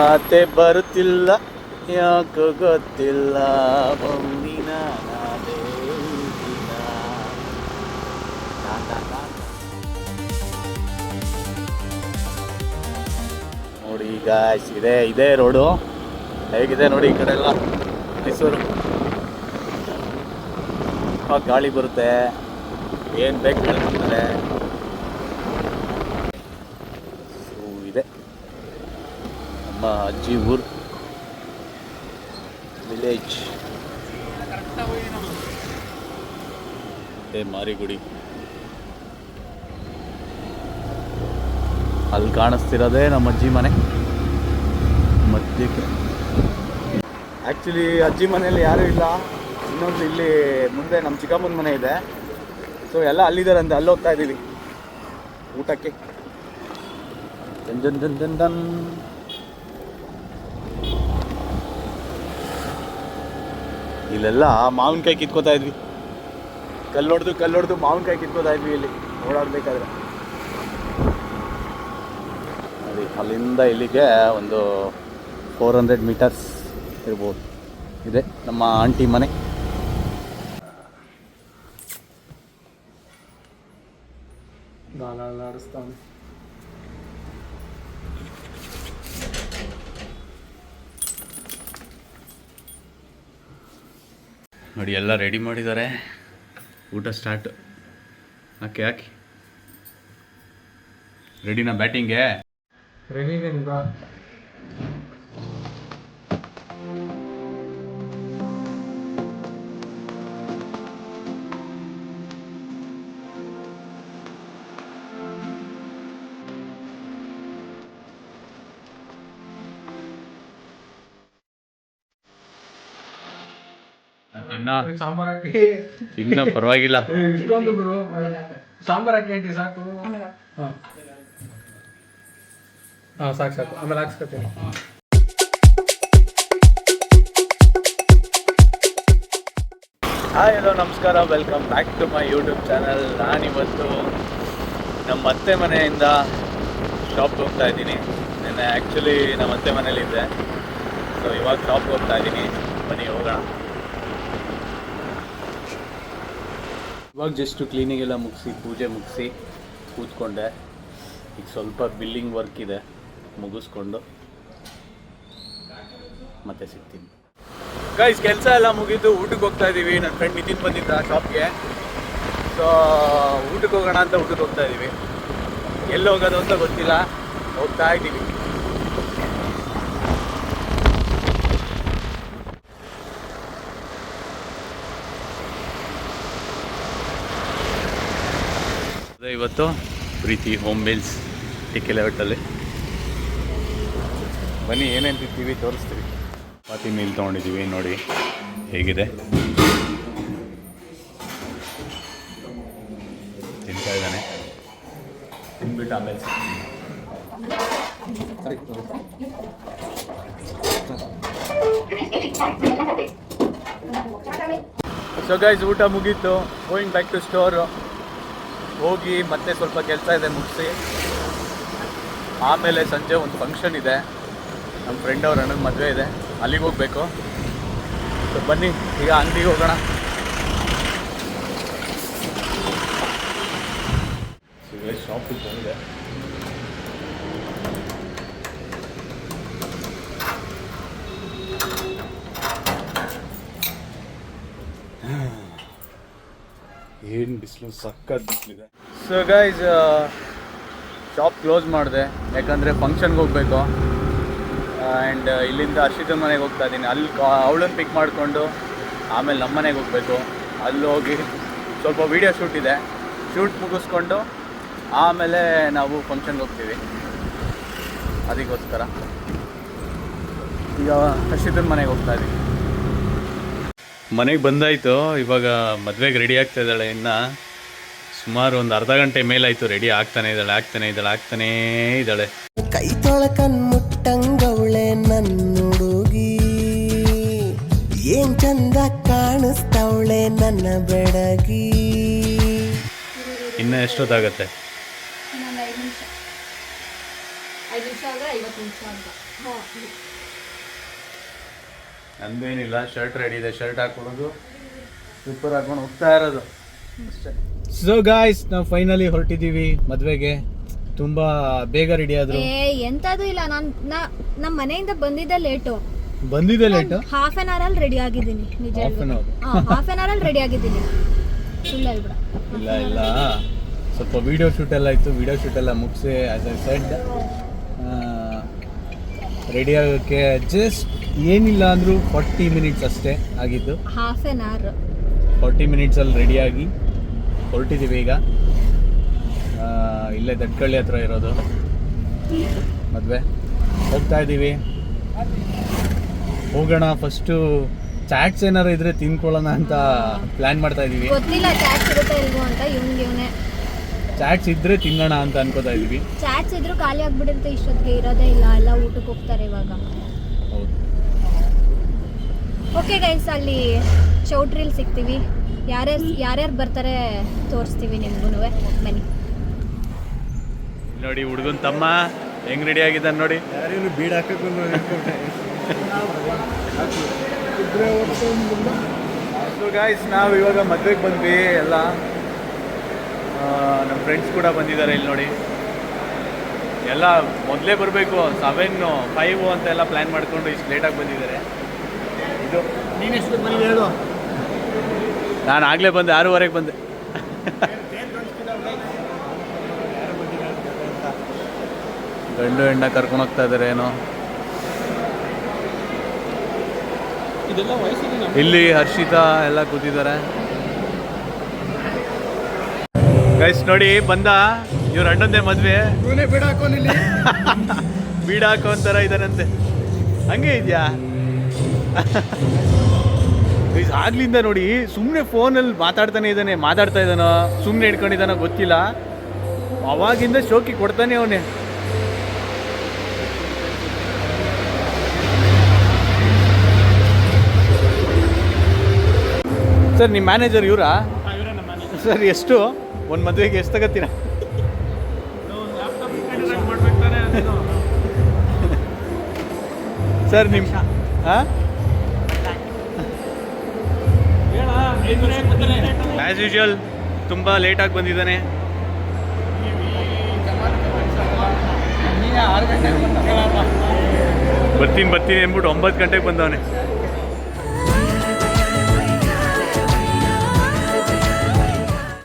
ಮಾತೆ ಬರುತ್ತಿಲ್ಲ ಯಾಕೋ ಗೊತ್ತಿಲ್ಲ ಮುಂದಿನ ನೋಡಿ ಗಾಯ್ಸ್, ಇದೇ ರೋಡು. ಹೇಗಿದೆ ನೋಡಿ ಈ ಕಡೆ ಎಲ್ಲ ಮೈಸೂರು. ಗಾಳಿ ಬರುತ್ತೆ, ಏನು ಬೇಕು ಹೇಳ್ತಾರೆ. ಇದೆ ನಮ್ಮ ಅಜ್ಜಿ ಊರು, ವಿಲೇಜ್. ಮಾರಿಗುಡಿ ಅಲ್ಲಿ ಕಾಣಿಸ್ತಿರೋದೇ ನಮ್ಮ ಅಜ್ಜಿ ಮನೆ ಮಧ್ಯಕ್ಕೆ. ಆ್ಯಕ್ಚುಲಿ ಅಜ್ಜಿ ಮನೆಯಲ್ಲಿ ಯಾರೂ ಇಲ್ಲ. ಇನ್ನೊಂದು ಇಲ್ಲಿ ಮುಂದೆ ನಮ್ಮ ಚಿಕ್ಕಮ್ಮನ ಮನೆ ಇದೆ. ಸೊ ಎಲ್ಲ ಅಲ್ಲಿದ್ದಾರೆ ಅಂತ ಅಲ್ಲಿ ಹೋಗ್ತಾ ಇದ್ದೀವಿ ಊಟಕ್ಕೆ. ಇಲ್ಲೆಲ್ಲ ಮಾವಿನಕಾಯಿ ಕಿತ್ಕೋತಾ ಇದ್ವಿ. ಕಲ್ಲೊಡ್ದು ಮಾವಿನಕಾಯಿ ಕಿತ್ಕೋತಾ ಇದ್ವಿ ಇಲ್ಲಿ ಓಡಾಡಬೇಕಾದ್ರೆ. ನೋಡಿ ಅಲ್ಲಿಂದ ಇಲ್ಲಿಗೆ ಒಂದು 400 ಮೀಟರ್ಸ್ ಇರ್ಬೋದು. ಇದೆ ನಮ್ಮ ಆಂಟಿ ಮನೆ. ಆಡಿಸ್ತಾನೆ. ನೋಡಿ ಎಲ್ಲ ರೆಡಿ ಮಾಡಿದ್ದಾರೆ, ಊಟ ಸ್ಟಾರ್ಟ್. ಹಾಕಿ ರೆಡಿನಾ ಬ್ಯಾಟಿಂಗ್ಗೆ? ರೆಡಿ ಬಾ. ಇನ್ನ ಪರವಾಗಿಲ್ಲ. ಇಷ್ಟೊಂದು ಗುರು ಸಾಂಬಾರ್ ಹಾಕಿ ಸಾಕು. ಸಾಕು ಆಮೇಲೆ ಹಾಕ್ಸ್ಕೊತೀನಿ. ಹಾಯ್, ಹಲೋ, ನಮಸ್ಕಾರ, welcome back to my YouTube channel. ನಾನಿವತ್ತು ನಮ್ಮ ಅತ್ತೆ ಮನೆಯಿಂದ ಶಾಪ್ಗೆ ಹೋಗ್ತಾ ಇದ್ದೀನಿ. ನೆನ್ನೆ ಆ್ಯಕ್ಚುಲಿ ನಮ್ಮ ಅತ್ತೆ ಮನೇಲಿದ್ದೆ. ಸೊ ಇವಾಗ ಶಾಪ್ಗೆ ಹೋಗ್ತಾ ಇದ್ದೀನಿ. ಬನ್ನಿ ಹೋಗೋಣ. ಇವಾಗ ಜಸ್ಟು ಕ್ಲೀನಿಂಗ್ ಎಲ್ಲ ಮುಗಿಸಿ, ಪೂಜೆ ಮುಗಿಸಿ ಕೂತ್ಕೊಂಡೆ. ಈಗ ಸ್ವಲ್ಪ ಬಿಲ್ಲಿಂಗ್ ವರ್ಕ್ ಇದೆ, ಮುಗಿಸ್ಕೊಂಡು ಮತ್ತೆ ಸಿಗ್ತೀನಿ. ಗೈಸ್, ಕೆಲಸ ಎಲ್ಲ ಮುಗಿದು ಊಟಕ್ಕೆ ಹೋಗ್ತಾ ಇದ್ದೀವಿ. ನನ್ನ ಫ್ರೆಂಡ್ ನಿತಿನ್ ಬಂದಿದ್ದ ಶಾಪ್ಗೆ. ಸೊ ಊಟಕ್ಕೆ ಹೋಗೋಣ ಅಂತ ಊಟಕ್ಕೆ ಹೋಗ್ತಾ ಇದ್ದೀವಿ. ಎಲ್ಲಿ ಹೋಗೋದು ಅಂತ ಗೊತ್ತಿಲ್ಲ, ಹೋಗ್ತಾ ಇದ್ದೀವಿ. ಇವತ್ತು ಪ್ರೀತಿ ಹೋಮ್ ಮೀಲ್ಸ್ ಟಿಕ್ಕೆ ಲೆವೆಟಲ್ಲಿ. ಬನ್ನಿ ಏನೇನು ತಿಂತೀವಿ ತೋರಿಸ್ತೀವಿ. ಚಪಾತಿ ಮೀಲ್ ತೊಗೊಂಡಿದ್ದೀವಿ, ನೋಡಿ ಹೇಗಿದೆ. ತಿಂತಾ ಇದ್ದಾನೆ, ತಿಂದ್ಬಿಟ್ಟು ಆಮೇಲೆ ಸೊ ಗೈಸ್, ಊಟ ಮುಗೀತು. Going back to store. ಹೋಗಿ ಮತ್ತೆ ಸ್ವಲ್ಪ ಕೆಲಸ ಇದೆ ಮುಗಿಸಿ, ಆಮೇಲೆ ಸಂಜೆ ಒಂದು ಫಂಕ್ಷನ್ ಇದೆ. ನಮ್ಮ ಫ್ರೆಂಡ್ ಅವ್ರ ಅಣ್ಣನ ಮದುವೆ ಇದೆ, ಅಲ್ಲಿಗೆ ಹೋಗಬೇಕು. ಸೊ ಬನ್ನಿ ಈಗ ಅಂಗಡಿಗೆ ಹೋಗೋಣ. ಶಾಪಿಗೆ ಬಂದಿದೆ. ಏನು ಬಿಸಿಲು, ಸಖತ್ ಬಿಸಿಲಿದೆ. ಸೊ ಗೈಸ್, ಶಾಪ್ ಕ್ಲೋಸ್ ಮಾಡಿದೆ, ಯಾಕಂದರೆ ಫಂಕ್ಷನ್ಗೆ ಹೋಗಬೇಕು. ಆ್ಯಂಡ್ ಇಲ್ಲಿಂದ ಹರ್ಷಿತನ ಮನೆಗೆ ಹೋಗ್ತಾ ಇದ್ದೀನಿ. ಅಲ್ಲಿ ಅವಳನ್ನು ಪಿಕ್ ಮಾಡಿಕೊಂಡು ಆಮೇಲೆ ನಮ್ಮ ಮನೆಗೆ ಹೋಗಬೇಕು. ಅಲ್ಲಿ ಹೋಗಿ ಸ್ವಲ್ಪ ವೀಡಿಯೋ ಶೂಟ್ ಇದೆ, ಶೂಟ್ ಮುಗಿಸ್ಕೊಂಡು ಆಮೇಲೆ ನಾವು ಫಂಕ್ಷನ್ಗೆ ಹೋಗ್ತೀವಿ. ಅದಕ್ಕೋಸ್ಕರ ಈಗ ಹರ್ಷಿತನ ಮನೆಗೆ ಹೋಗ್ತಾ ಇದ್ದೀನಿ. ಮನೆಗೆ ಬಂದಾಯಿತು. ಇವಾಗ ಮದುವೆಗೆ ರೆಡಿ ಆಗ್ತಾ ಇದ್ದಾಳೆ. ಇನ್ನು ಸುಮಾರು ಒಂದು ಅರ್ಧ ಗಂಟೆ ಮೇಲಾಯಿತು ರೆಡಿ ಆಗ್ತಾನೆ ಇದ್ದಾಳೆ. ಕೈ ತೊಳಕನ್ಮುಟ್ಟಂಗವಳೆ ನನ್ನ ಹುಡುಗಿ, ಏನ್ ಚಂದ ಕಾಣಿಸ್ತವಳೆ ನನ್ನ ಬೆಡಗಿ. ಇನ್ನು ಎಷ್ಟೊತ್ತಾಗತ್ತೆ? ನಂದೇನಿಲ್ಲ, ಶರ್ಟ್ ರೆಡಿ ಇದೆ, ಶರ್ಟ್ ಹಾಕೊಳ್ಳೋದು, ಸ್ಲಿಪ್ಪರ್ ಹಾಕೊಂಡು ಹೋಗ್ತಾ ಇರೋದು ಅಷ್ಟೇ. ಸೊ ಗಾಯ್ಸ್, ನಾವು ಫೈನಲಿ ಹೊರಟಿದ್ದೀವಿ ಮದುವೆಗೆ. ತುಂಬಾ ಬೇಗ ರೆಡಿ ಆದ್ರು. ಎಂತದು ಇಲ್ಲ, ನಮ್ಮ ಮನೆಯಿಂದ ಬಂದಿದ್ದೆ ಲೇಟು. ಬಂದಿದೆ ಲೇಟ್. ಹಾಫ್ ಆನ್ ಅವರ್ ಅಲ್ಲಿ ರೆಡಿ ಆಗಿದ್ದೀನಿ. ನಿಜ half an hour? Half an hour ಅಲ್ಲಿ ರೆಡಿ ಆಗಿದ್ದೀನಿ. ಸುಳ್ಳು ಹೇಳ್ಬಿಡ. ಇಲ್ಲ ಸ್ವಲ್ಪ ವಿಡಿಯೋ ಶೂಟ್ ಎಲ್ಲ ಇತ್ತು. ವಿಡಿಯೋ ಶೂಟ್ ಎಲ್ಲ ಮುಗಿಸಿ ಆಸ್ ಐ ಸೆಡ್ ರೆಡಿ ಆಗೋಕ್ಕೆ ಜಸ್ಟ್ ಏನಿಲ್ಲ ಅಂದರೂ 40 ಮಿನಿಟ್ಸ್ ಅಷ್ಟೇ ಆಗಿದ್ದು. ಹಾಫ್ ಆನ್ ಅವರ್ 40 ಮಿನಿಟ್ಸಲ್ಲಿ ರೆಡಿಯಾಗಿ ಹೊರಟಿದ್ದೀವಿ ಈಗ. ಇಲ್ಲೇ ದಟ್ಕಳ್ಳಿ ಹತ್ರ ಇರೋದು ಮದುವೆ. ಹೋಗ್ತಾ ಇದ್ದೀವಿ, ಹೋಗೋಣ. ಫಸ್ಟು ಚಾಟ್ಸ್ ಏನಾರು ಇದ್ರೆ ತಿನ್ಕೊಳ್ಳೋಣ ಅಂತ ಪ್ಲ್ಯಾನ್ ಮಾಡ್ತಾ ಇದ್ದೀವಿ. ಗೊತ್ತಿಲ್ಲ ಚಾಟ್ಸ್ ಇರುತ್ತೆ ಇಲ್ವೋ ಅಂತ. ಇವನೇ ಚಾಟ್ಸ್ ಇದ್ರೆ ತಿನ್ನೋಣ ಅಂತ ಅನ್ಕೋತಾ ಇದ್ದೀವಿ. ಚಾಟ್ಸ್ ಇದ್ರು ಖಾಲಿ ಆಗ್ಬಿಟ್ಟಿರುತ್ತೆ, ಇಷ್ಟೊತ್ತಿಗೆ ಇರೋದೇ ಇಲ್ಲ, ಎಲ್ಲ ಊಟಕ್ಕೆ ಹೋಗ್ತಾರೆ ಇವಾಗ. ಹೌದು. ಓಕೆ ಗೈಸ್, ಅಲ್ಲಿ ಚೌಟ್ರಿಲಿ ಸಿಗ್ತೀವಿ. ಯಾರ್ಯಾರು ಬರ್ತಾರೆ ತೋರಿಸ್ತೀವಿ ನಿಮ್ಗೂ. ಬನ್ನಿ ನೋಡಿ, ಹುಡುಗನ ತಮ್ಮ ಹೆಂಗ್ ರೆಡಿ ಆಗಿದ್ದಾನೆ ನೋಡಿ. ಯಾರೇನು ಬೀಡ್ ಹಾಕಕ್ಕೆ ಸೊ ಗಾಯ್ಸ್, ನಾವು ಇವಾಗ ಮದುವೆಗೆ ಬಂದ್ವಿ ಎಲ್ಲ. ನಮ್ಮ ಫ್ರೆಂಡ್ಸ್ ಕೂಡ ಬಂದಿದ್ದಾರೆ ಇಲ್ಲಿ ನೋಡಿ. ಎಲ್ಲ ಮೊದಲೇ ಬರಬೇಕು, 7-5 ಅಂತೆಲ್ಲ ಪ್ಲ್ಯಾನ್ ಮಾಡಿಕೊಂಡು ಇಷ್ಟು ಲೇಟಾಗಿ ಬಂದಿದ್ದಾರೆ. ಇದು ನೀನೆಷ್ಟು ಬಂದಿದೆ ಹೇಳು. ನಾನು ಆಗಲೇ ಬಂದೆ, 6:15 ಬಂದೆ. ಗಂಡು ಹೆಣ್ಣ ಕರ್ಕೊಂಡು ಹೋಗ್ತಾ ಇದ್ದಾರೆ ಏನೋ. ಇದೆಲ್ಲ ವಯಸ್ಸಿನ ಇಲ್ಲಿ ಹರ್ಷಿತಾ ಎಲ್ಲ ಕೂತಿದ್ದಾರೆ. ಗೈಸ್ ನೋಡಿ, ಬಂದ ಇವ್ರ ಅಣ್ಣಂದೇ ಮದ್ವೆ. ಇವನೇ ಬೀಡ್ ಹಾಕೋನಿಲ್ಲ. ಬೀಡ ಹಾಕೋ ಒಂಥರ ಇದಾನಂತೆ. ಹಂಗೆ ಇದೆಯಾ? ಗೈಸ್ ಆಗ್ಲಿಂದ ನೋಡಿ, ಸುಮ್ಮನೆ ಫೋನಲ್ಲಿ ಮಾತಾಡ್ತಾ ಇದ್ದಾನೋ ಸುಮ್ಮನೆ ಇಟ್ಕೊಂಡಿದ್ದಾನೋ ಗೊತ್ತಿಲ್ಲ. ಅವಾಗಿಂದ ಶೋಕಿ ಕೊಡ್ತಾನೆ ಅವನೇ. ಸರ್, ನಿಮ್ಮ ಮ್ಯಾನೇಜರ್ ಇವರಾ? ಸರ್, ಎಷ್ಟು ಒಂದು ಮದುವೆಗೆ ಎಷ್ಟು ತಗೋತೀರಾ? ಸರ್ ನಿಮ್ಮ ಹಾಂ, ಆ್ಯಸ್ ಯೂಶುವಲ್ ತುಂಬ ಲೇಟಾಗಿ ಬಂದಿದ್ದಾನೆ. ಬರ್ತೀನಿ ಅಂದ್ಬಿಟ್ಟು 9 ಗಂಟೆಗೆ ಬಂದವನೆ.